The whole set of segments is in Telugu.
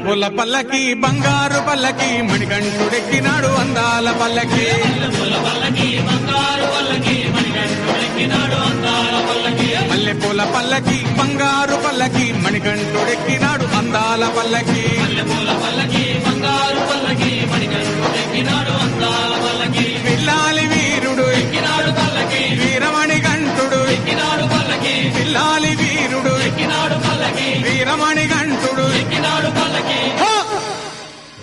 మల్లెపూల పల్లకి బంగారు పల్లకి మణికంఠుడెక్కినాడు అందాల పల్లకి మల్లెపూల పల్లకి బంగారు పల్లకి మణికంఠుడెక్కినాడు అందాల పల్లకి పిల్లాలి వీరుడు ఎక్కినాడు పల్లకి వీరమణి కంఠుడు ఎక్కినాడు పల్లకి పిల్లాలి వీరుడు ఎక్కినాడు పల్లకి వీరమణి కంఠుడు ఎక్కినాడు పల్లకి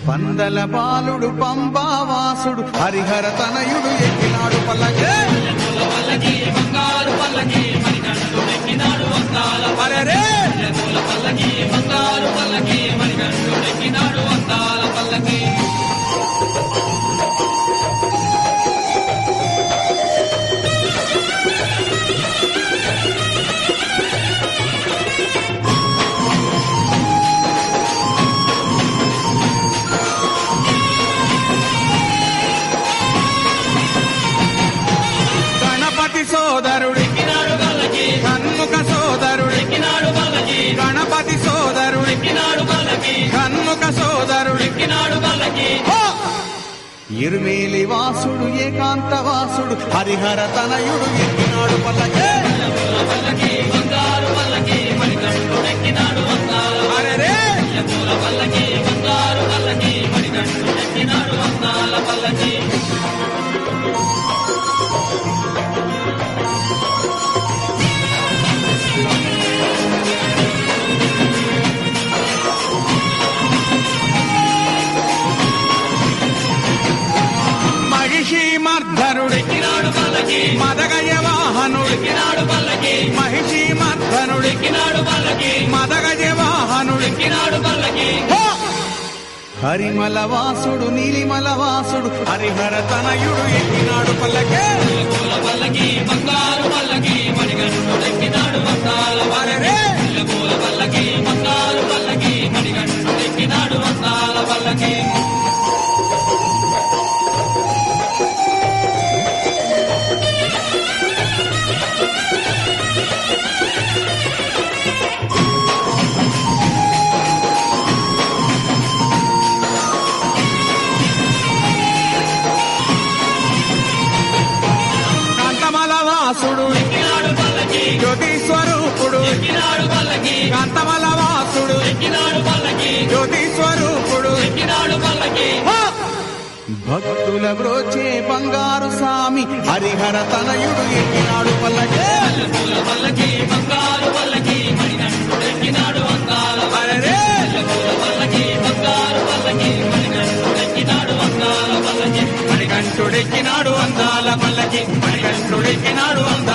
పందల బాలుడు పంబావాసుడు హరిహర తనయుడు ఎక్కినాడు పల్లకి బంగారు పల్లకి మణికంఠుడు ఎక్కినాడు అందాల పల్లకి బంగారు పల్లకి మణికంఠుడు ఎక్కినాడు అందాల పల్లకి సోదరుడు కన్ముఖ సోదరుడు గణపతి సోదరుడు కన్ముఖ సోదరుడు ఇరుమేలి వాసుడు ఏకాంత వాసుడు హరిహర తనయుడు ఎక్కినాడు పల్లకి అరే మర్ధనుడెక్కినాడు పల్లకి మదగజ వాహనుడెక్కినాడు పల్లకి మహిషి మర్ధనుడెక్కినాడు పల్లకి మదగజ వాహనుడెక్కినాడు పల్లకి హరిమల వాసుడు నీలిమల వాసుడు హరిహర తనయుడు ఎక్కినాడు పల్లకి బంగారు పల్లకి మణికంఠుడెక్కినాడు అందాల పల్లకి బంగారు పల్లకి మణికంఠుడెక్కినాడు అందాల పల్లకి వాసుడు జ్యోతి స్వరూపుడు కాంతమల వాసుడు జ్యోతి స్వరూపుడు భక్తుల బ్రోచే బంగారు స్వామి హరిహర తనయుడు ఎక్కినాడు పల్లకి బంగారు పల్లకి మణికంఠుడెక్కినాడు అందాల పల్లకి బంగారు పల్లకి మణికంఠుడెక్కినాడు అందాల పల్లకి మణికంఠుడెక్కినాడు అందాల పల్లకి మణికంఠుడెక్కినాడు అందాల